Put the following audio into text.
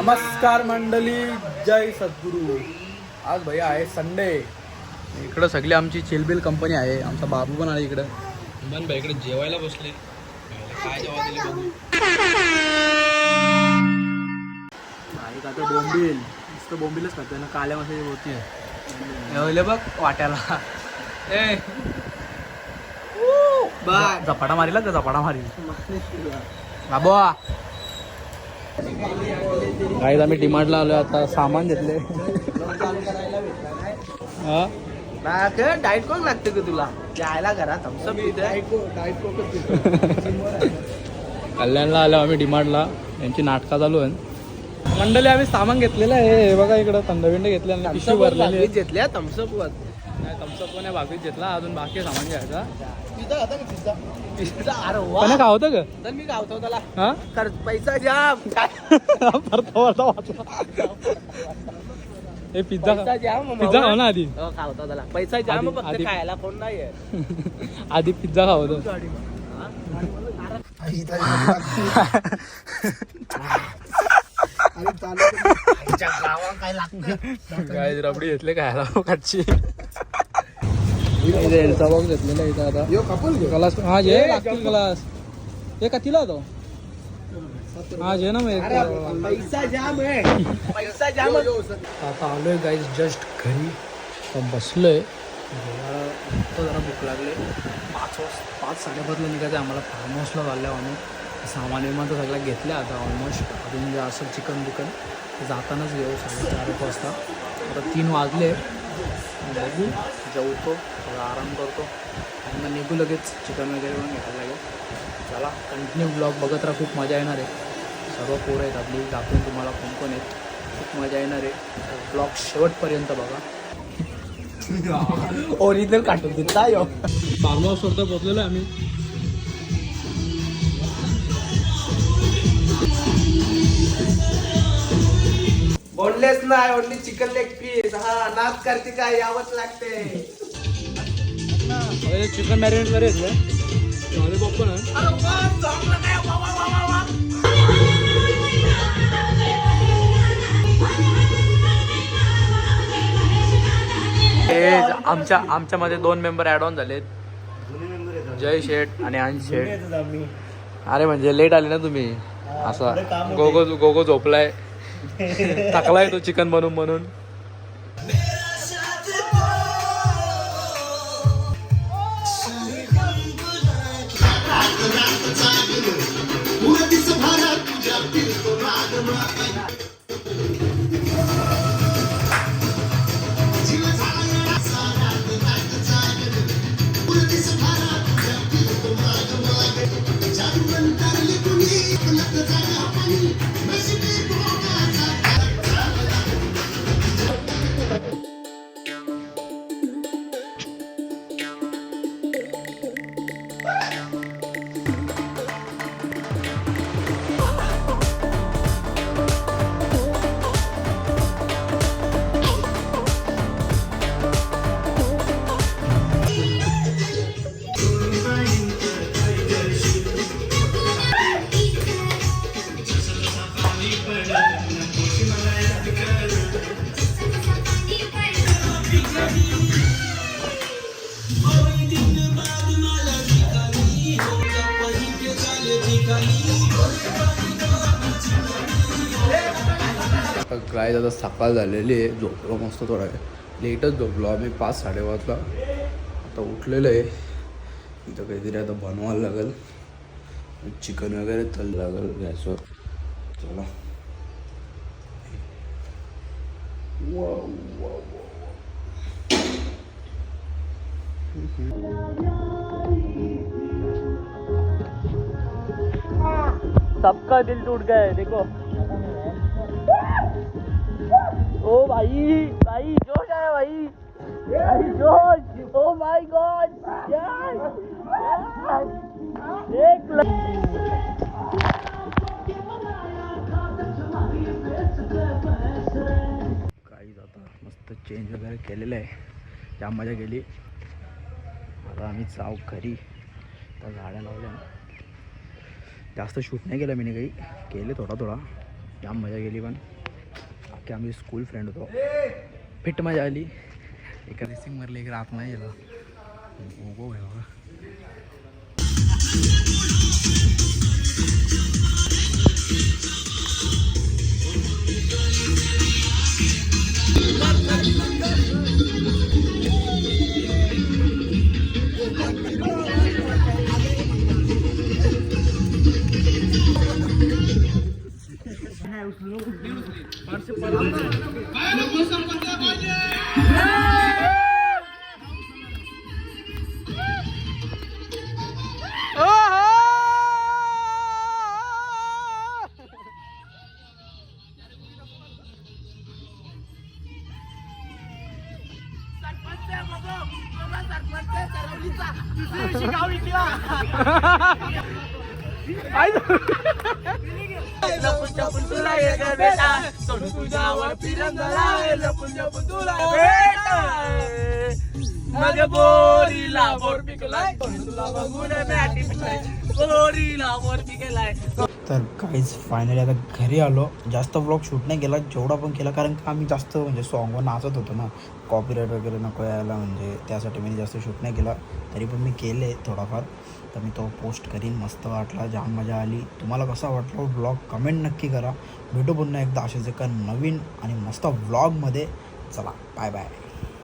नमस्कार मंडळी, जय सद्गुरू. आज भैया आहे संडे. इकडं सगळी आमची चिलबिल कंपनी आहे. आमचा बाबू पण आहे इकडं. मन भाई इकडे जेवायला बसले. काय जेवा दिले बघू. नाही का तर बोंबील, नुसतं बोंबीलच खातोय ना. काल्या मासे होती जेवले बघ वाट्याला. ए झपाटा मारीला का झपाटा मारी बाबा. काही आम्ही डिमांडला आलो. आता सामान घेतले. डाएट कोक लागते का तुला जायला घरात थम्सअप कल्याणला आलो आम्ही डिमांडला. यांची नाटकं चालू आहे. मंडळी आम्ही सामान घेतलेलं आहे. हे बघा इकडं थंडविंड घेतले आणि पिशवी भरलेली घेतल्या थम्सअप वर. थम्सअप पण भाकरीत घेतला. अजून बाकी सामान घ्यायचा. पिझ्झा होता का पिझ्झा? पिझ्झा अरे पण काय होतं का तर मी गावतो त्याला. हा कर पैसा जाम हे पिझ्झा पैसा जाम पिझ्झा खाऊ ना आधी. खावतो त्याला पैसा जाम आधी- फक्त खायला कोण नाही आधी पिझ्झा खावतो. काय रबडी घेतले खायला कच्ची. बॉक्स घेतलेला इथं आता ग्लास. हा जे लागतील ग्लास. हे कितीला होतो. हा जे ना मग पैसा जाम आहे पैसा जाम. आता आलोय गाईज जस्ट घरी. आता बसलोय. जरा भूक लागले. 5-5:30ला निघायचं आम्हाला. फार्म हाऊसला चाललो आम्ही. सामान विमान तर सगळ्या घेतल्या आता ऑलमोस्ट. अजून जे असं चिकन बिकन जातानाच घेऊ. 4:30 वाजता. आता 3 वाजले. बघू जेवतो थोडा आराम करतो आणि मग निघू लगेच. चिकन वगैरे पण घ्यायला लागेल. चला कंटिन्यू ब्लॉग बघत राहा. खूप मजा येणार आहे. सर्व पोरं आहेत आपली. दाखवून तुम्हाला कोण कोण आहेत. खूप मजा येणार आहे. ब्लॉग शेवटपर्यंत बघा. ओरिजिनल काटून दिला यो. फार्म हाऊसवर पोचलेलो आहे आम्ही. बोनलेस नाही ओनली चिकन लेग पीस. हा नाच करते काय यावंच लागते. चिकन मॅरिनेट करे लॉलीपॉप पण आहे. आमच्यामध्ये 2 मेंबर ॲड ऑन झालेत. जय शेठ आणि अंश शेठ. अरे म्हणजे लेट आले ना तुम्ही. असा गोगो झोपलाय. टाकलाय तो चिकन बनवून म्हणून. काय आता सकाळ झालेली आहे. झोपलो मस्त थोडा लेटच झोपलो आम्ही. 5-5:30ला आता उठलेलं आहे. इथं काहीतरी आता बनवायला लागेल. चिकन वगैरे तल लागेल गॅसवर. चला सबका दिल टूट गया है देखो. ओ भाई भाई जोश आया भाई. भाई जोश. Oh my God. एक काही आता मस्त चेंज वगैरे केलेलं आहे. जाम मजा गेली. आता आम्ही जाऊ घरी. त्या झाड्या लावल्या. जास्त शूट नाही केलं मी काही. केले थोडा जाम मजा गेली पण. की आम्ही स्कूल फ्रेंड होतो. फिट मजा आली. एका रेसिंग मारली, एक रात नाही गेला. हो बाबा. तर काहीच फायनली आता घरी आलो. जास्त ब्लॉग शूट नाही केला, जेवढा पण केला, कारण का आम्ही जास्त म्हणजे सॉंगवर नाचत होतो ना, कॉपीराईट वगैरे नको यायला, म्हणजे त्यासाठी मी जास्त शूट नाही केला. तरी पण मी केले थोडाफार, तर मी तो पोस्ट करीन. मस्त वाटला, जाम मजा आली. तुम्हाला कसा वाटला ब्लॉग कमेंट नक्की करा. भेटू पुन्हा एकदा असेच एका नवीन आणि मस्त व्लॉगमध्ये. चला बाय बाय.